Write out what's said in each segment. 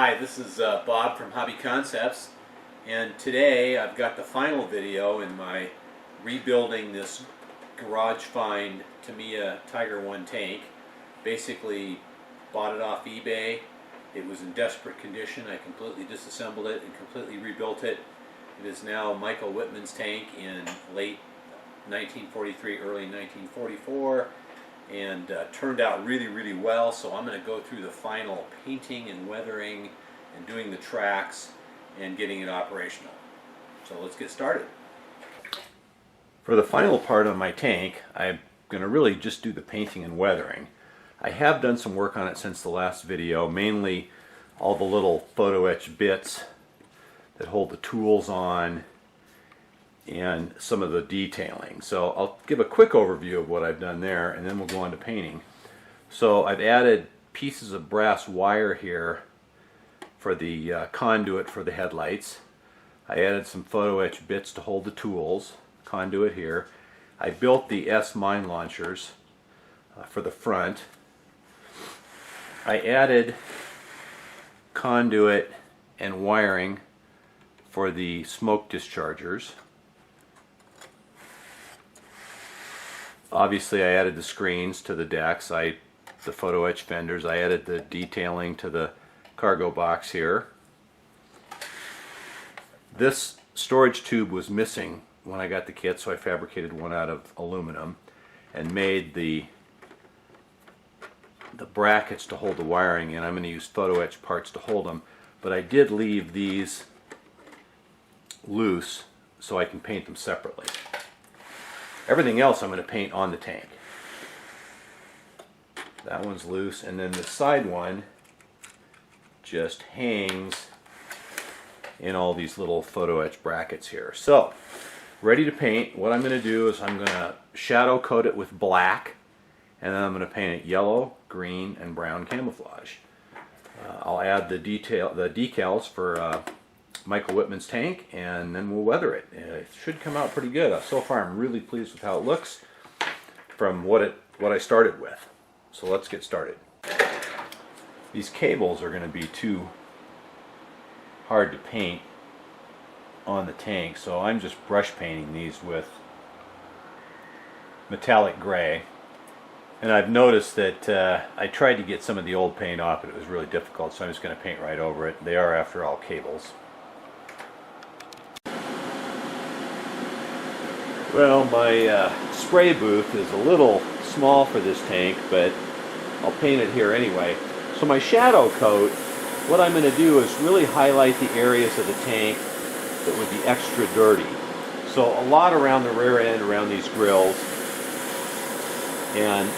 Hi, this is Bob from Hobby Concepts, and today I've got the final video in my rebuilding this garage find Tamiya Tiger 1 tank. Basically bought it off eBay. It was in desperate condition. I completely disassembled it and completely rebuilt it. It is now Michael Whitman's tank in late 1943, early 1944. And turned out really well, so I'm going to go through the final painting and weathering and doing the tracks and getting it operational. So let's get started. For the final part of my tank, I'm going to really just do the painting and weathering. I have done some work on it since the last video, mainly all the little photo etch bits that hold the tools on and some of the detailing. So I'll give a quick overview of what I've done there, and then we'll go on to painting. So I've added pieces of brass wire here for the conduit for the headlights. I added some photo etch bits to hold the tools, conduit here. I built the S mine launchers for the front. I added conduit and wiring for the smoke dischargers. Obviously I added the screens to the decks, the photo etch fenders. I added the detailing to the cargo box here. This storage tube was missing when I got the kit, so I fabricated one out of aluminum and made the brackets to hold the wiring in. I'm going to use photo etch parts to hold them, but I did leave these loose so I can paint them separately. Everything else I'm going to paint on the tank. That one's loose, and then the side one just hangs in all these little photo etch brackets here. So, ready to paint. What I'm going to do is I'm going to shadow coat it with black, and then I'm going to paint it yellow, green, and brown camouflage. I'll add the decals for Michael Whitman's tank, and then we'll weather it. It should come out pretty good. So far I'm really pleased with how it looks from what I started with. So let's get started. These cables are going to be too hard to paint on the tank, so I'm just brush painting these with metallic gray. And I've noticed that I tried to get some of the old paint off, but it was really difficult, so I'm just going to paint right over it. They are, after all, cables. Well, my spray booth is a little small for this tank, but I'll paint it here anyway. So my shadow coat, what I'm going to do is really highlight the areas of the tank that would be extra dirty. So a lot around the rear end, around these grills, and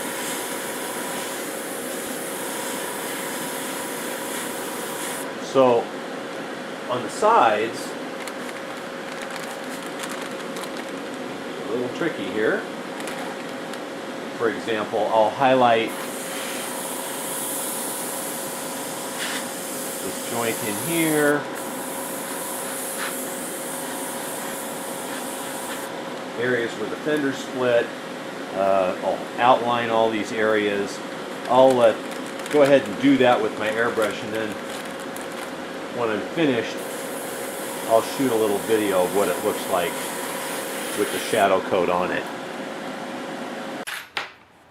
so on the sides, a little tricky here. For example, I'll highlight this joint in here, areas where the fender split. I'll outline all these areas. I'll go ahead and do that with my airbrush, and then when I'm finished I'll shoot a little video of what it looks like with the shadow coat on it.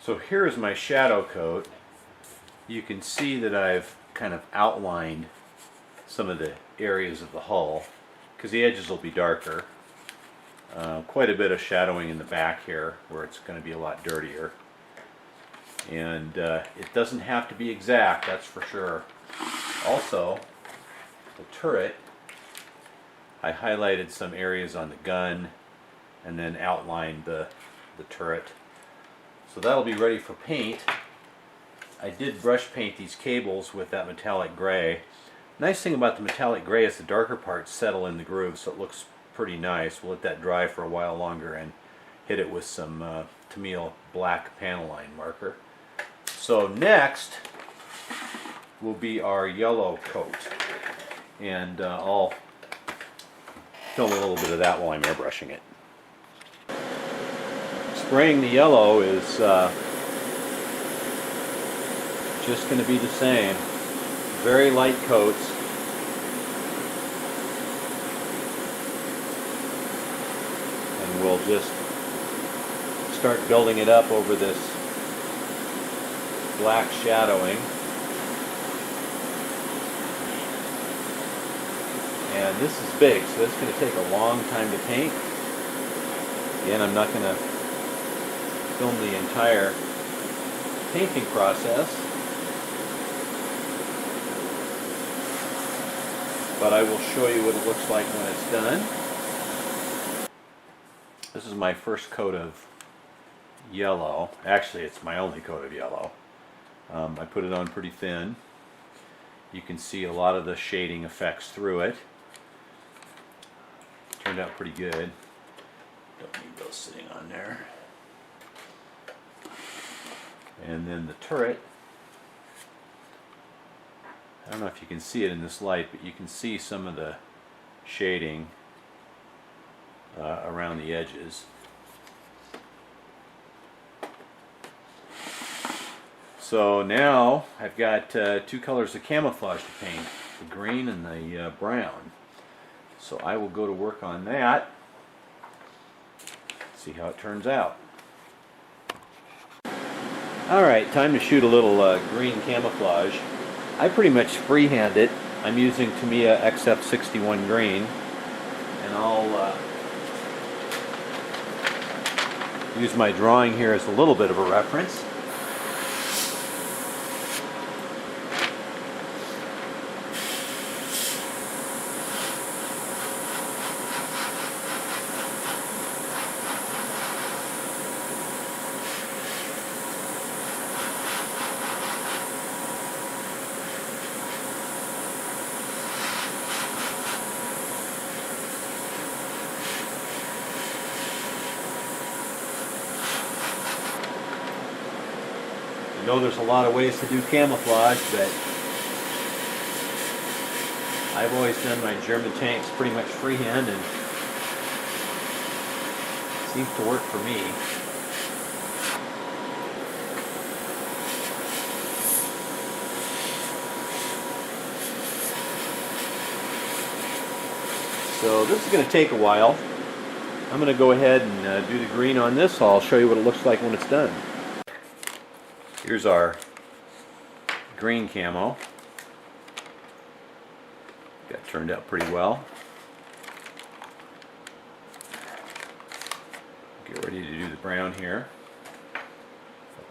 So here's my shadow coat. You can see that I've kind of outlined some of the areas of the hull because the edges will be darker. Quite a bit of shadowing in the back here where it's going to be a lot dirtier. And it doesn't have to be exact, that's for sure. Also, the turret, I highlighted some areas on the gun and then outlined the turret. So that'll be ready for paint. I did brush paint these cables with that metallic gray. Nice thing about the metallic gray is the darker parts settle in the groove, so it looks pretty nice. We'll let that dry for a while longer and hit it with some Tamiya black panel line marker. So next will be our yellow coat, and I'll film a little bit of that while I'm airbrushing it. Spraying the yellow is just going to be the same. Very light coats. just start building it up over this black shadowing. And this is big, so it's going to take a long time to paint. Again, I'm not going to film the entire painting process, but I will show you what it looks like when it's done. This is my first coat of yellow. Actually, it's my only coat of yellow. I put it on pretty thin. You can see a lot of the shading effects through it. Turned out pretty good. Don't need those sitting on there. And then the turret. I don't know if you can see it in this light, but you can see some of the shading around the edges. So now I've got two colors of camouflage to paint, the green and the brown. So I will go to work on that, see how it turns out. Alright, time to shoot a little green camouflage. I pretty much freehand it. I'm using Tamiya XF61 green, and I'll use my drawing here as a little bit of a reference. I know there's a lot of ways to do camouflage, but I've always done my German tanks pretty much freehand, and it seems to work for me. So this is going to take a while. I'm going to go ahead and do the green on this. I'll show you what it looks like when it's done. Here's our green camo. Got turned out pretty well. Get ready to do the brown here. Got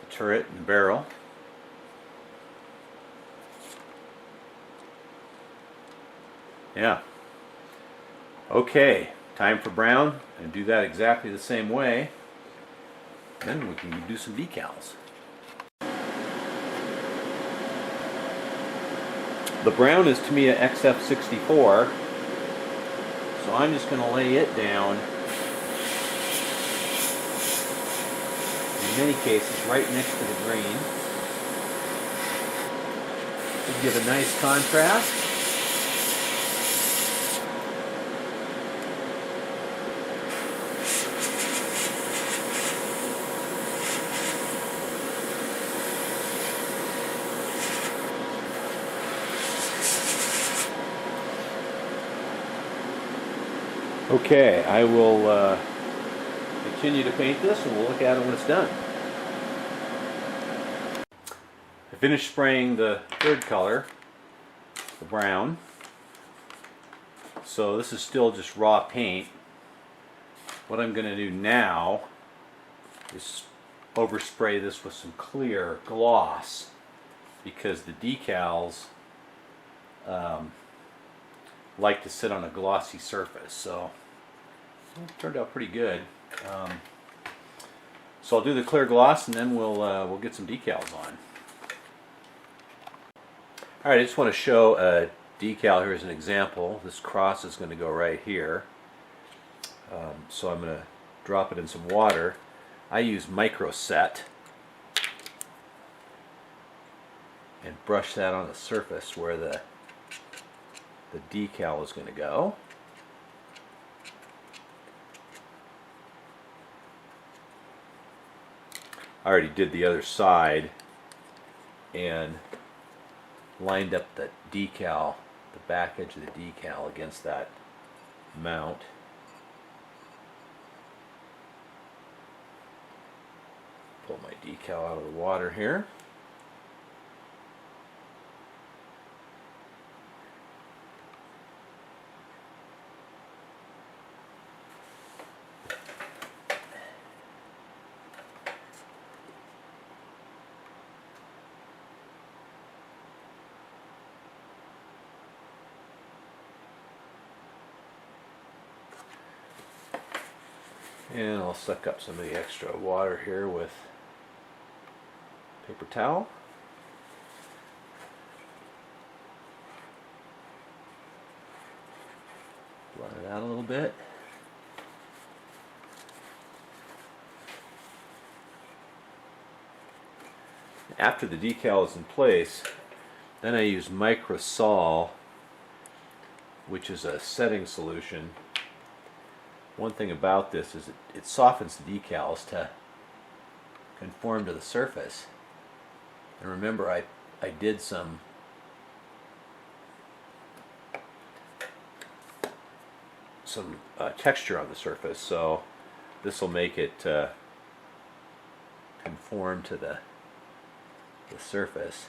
the turret and the barrel. Yeah. Okay, time for brown, and do that exactly the same way. Then we can do some decals. The brown is Tamiya XF64, so I'm just going to lay it down, in many cases right next to the green, to give a nice contrast. Okay, I will continue to paint this, and we'll look at it when it's done. I finished spraying the third color, the brown. So this is still just raw paint. What I'm going to do now is overspray this with some clear gloss, because the decals like to sit on a glossy surface. So it turned out pretty good. So I'll do the clear gloss, and then we'll get some decals on. Alright, I just want to show a decal here as an example. This cross is going to go right here. So I'm going to drop it in some water. I use micro set and brush that on the surface where the decal is going to go. I already did the other side and lined up the decal, the back edge of the decal against that mount. Pull my decal out of the water here. And I'll suck up some of the extra water here with paper towel. Blot it out a little bit. After the decal is in place, then I use Microsol, which is a setting solution. One thing about this is it softens the decals to conform to the surface. And remember, I did some texture on the surface, so this will make it conform to the surface.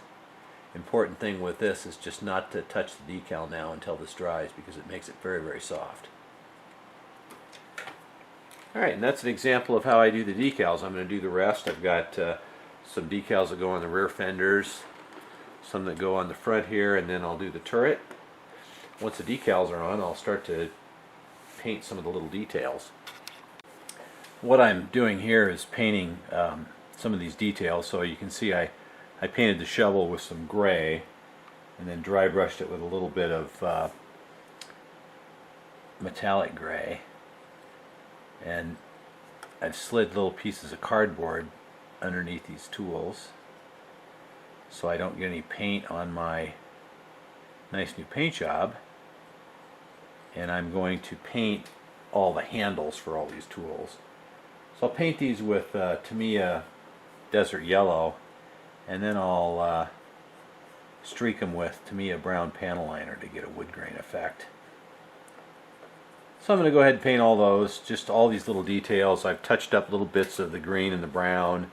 Important thing with this is just not to touch the decal now until this dries, because it makes it very, very soft. Alright, and that's an example of how I do the decals. I'm going to do the rest. I've got some decals that go on the rear fenders, some that go on the front here, and then I'll do the turret. Once the decals are on, I'll start to paint some of the little details. What I'm doing here is painting some of these details. So you can see I painted the shovel with some gray and then dry brushed it with a little bit of metallic gray. And I've slid little pieces of cardboard underneath these tools so I don't get any paint on my nice new paint job. And I'm going to paint all the handles for all these tools. So I'll paint these with Tamiya Desert Yellow, and then I'll streak them with Tamiya Brown Panel Liner to get a wood grain effect. So I'm going to go ahead and paint all those, just all these little details. I've touched up little bits of the green and the brown,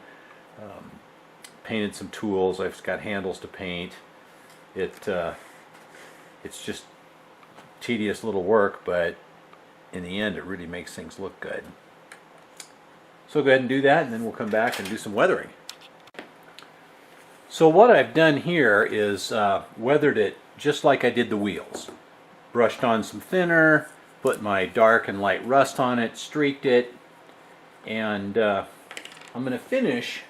painted some tools. I've got handles to paint. It's just tedious little work, but in the end it really makes things look good. So go ahead and do that, and then we'll come back and do some weathering. So what I've done here is weathered it just like I did the wheels. Brushed on some thinner, put my dark and light rust on it, streaked it, and I'm going to finish,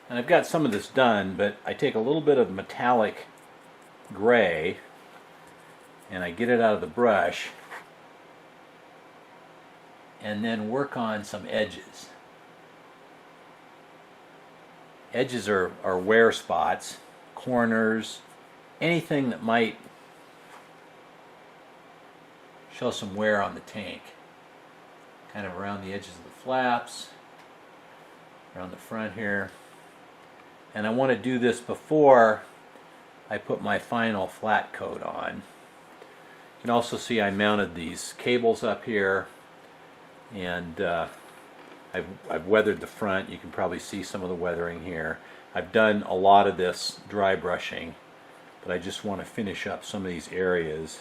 and I've got some of this done, but I take a little bit of metallic gray and I get it out of the brush and then work on some edges. Edges are wear spots, corners, anything that might show some wear on the tank. Kind of around the edges of the flaps, around the front here. And I want to do this before I put my final flat coat on. You can also see I mounted these cables up here, and I've weathered the front. You can probably see some of the weathering here. I've done a lot of this dry brushing, but I just want to finish up some of these areas.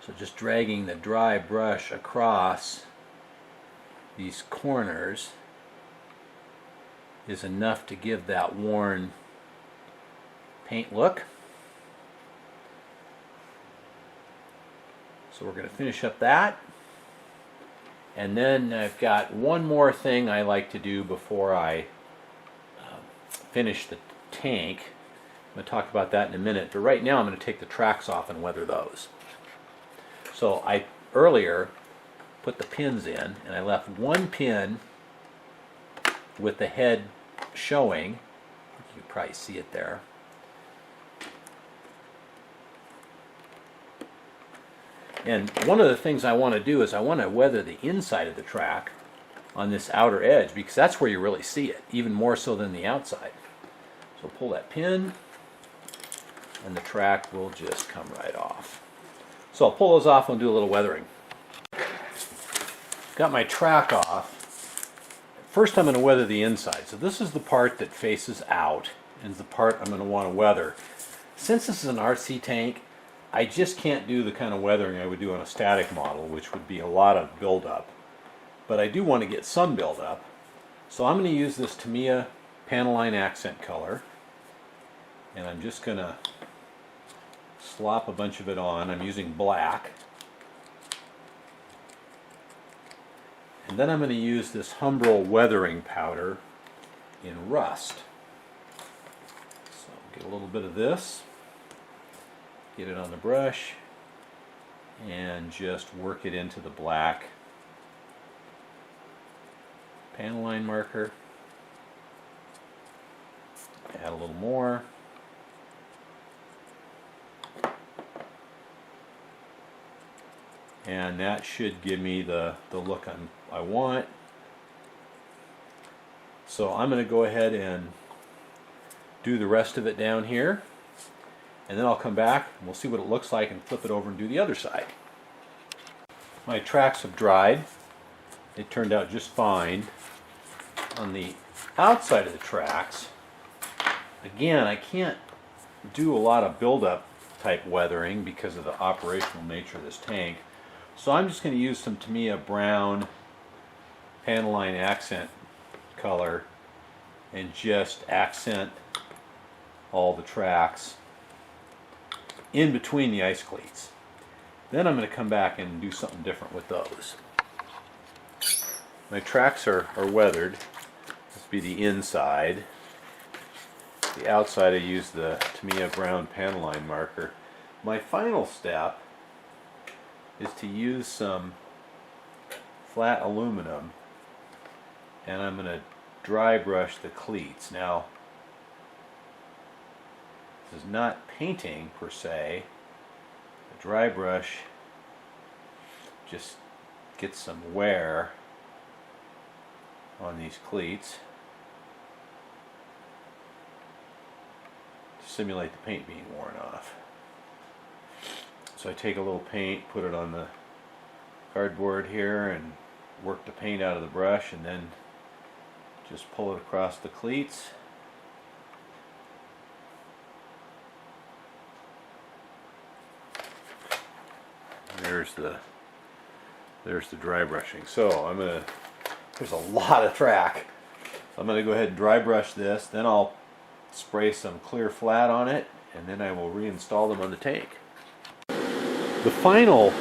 So just dragging the dry brush across these corners is enough to give that worn paint look. So we're going to finish up that. And then I've got one more thing I like to do before I finish the tank. I'm going to talk about that in a minute, but right now I'm going to take the tracks off and weather those. So I earlier put the pins in, and I left one pin with the head showing. You can probably see it there. And one of the things I want to do is I want to weather the inside of the track on this outer edge, because that's where you really see it, even more so than the outside. So pull that pin, and the track will just come right off. So I'll pull those off and do a little weathering. Got my track off. First I'm going to weather the inside. So this is the part that faces out and is the part I'm going to want to weather. Since this is an RC tank, I just can't do the kind of weathering I would do on a static model, which would be a lot of buildup. But I do want to get some buildup. So I'm going to use this Tamiya Panaline accent color. And I'm just going to slop a bunch of it on. I'm using black. And then I'm going to use this Humbrol weathering powder in rust. So get a little bit of this, get it on the brush, and just work it into the black Panaline marker. Add a little more. And that should give me the look I want. So I'm going to go ahead and do the rest of it down here, and then I'll come back and we'll see what it looks like and flip it over and do the other side. My tracks have dried. They turned out just fine. On the outside of the tracks, again, I can't do a lot of buildup type weathering because of the operational nature of this tank. So I'm just going to use some Tamiya brown Panaline accent color and just accent all the tracks in between the ice cleats. Then I'm going to come back and do something different with those. My tracks are weathered. This will be the inside. The outside I use the Tamiya brown Panaline marker. My final step is to use some flat aluminum, and I'm going to dry brush the cleats. Now, this is not painting per se. The dry brush just gets some wear on these cleats to simulate the paint being worn off. So I take a little paint, put it on the cardboard here, and work the paint out of the brush, and then just pull it across the cleats. There's the dry brushing. So there's a lot of track. So I'm going to go ahead and dry brush this, then I'll spray some clear flat on it, and then I will reinstall them on the tank. The final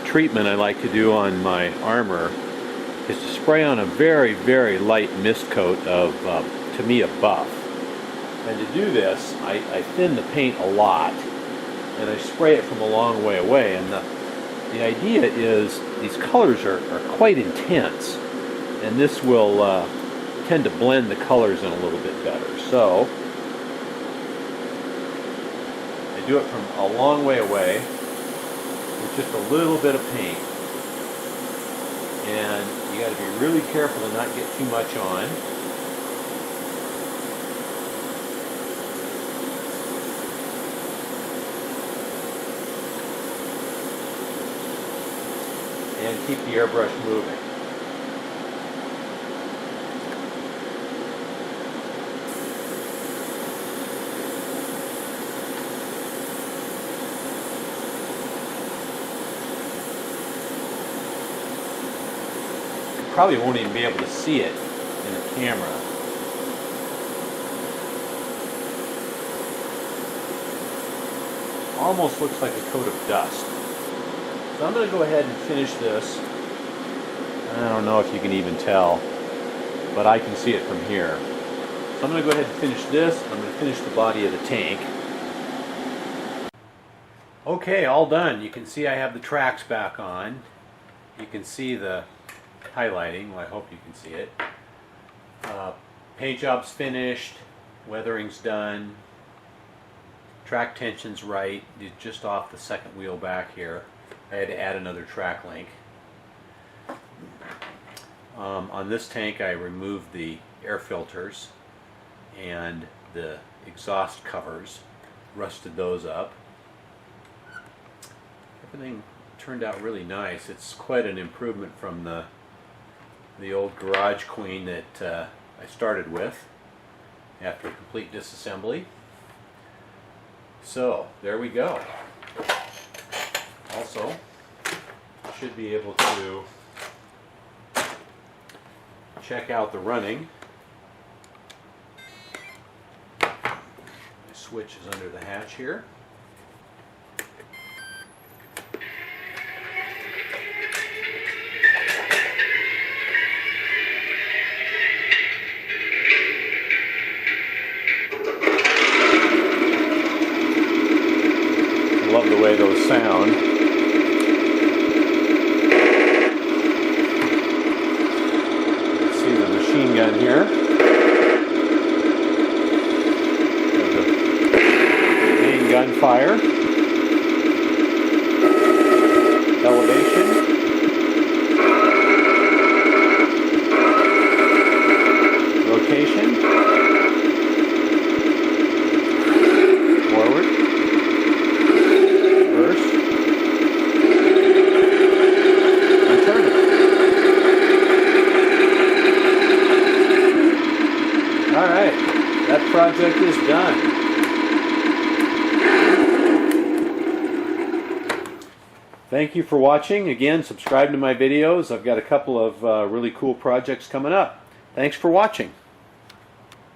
treatment I like to do on my armor is to spray on a very, very light mist coat of Tamiya Buff. And to do this, I thin the paint a lot, and I spray it from a long way away. And the idea is these colors are quite intense, and this will tend to blend the colors in a little bit better. So I do it from a long way away with just a little bit of paint, and you got to be really careful to not get too much on. And keep the airbrush moving. Probably won't even be able to see it in the camera. Almost looks like a coat of dust. So I'm going to go ahead and finish this. I don't know if you can even tell, but I can see it from here. So I'm going to go ahead and finish this. I'm going to finish the body of the tank. Okay, all done. You can see I have the tracks back on. You can see the highlighting. Well, I hope you can see it. Paint job's finished, weathering's done, track tension's right, just off the second wheel back here. I had to add another track link. On this tank I removed the air filters and the exhaust covers, rusted those up. Everything turned out really nice. It's quite an improvement from the the old garage queen that I started with after complete disassembly. So there we go. Also, should be able to check out the running. My switch is under the hatch here. I love the way those sound. See the machine gun here. The main gunfire. Elevation. Rotation. Forward. Reverse. And turn it. Alright, that project is done. Thank you for watching. Again, subscribe to my videos. I've got a couple of really cool projects coming up. Thanks for watching.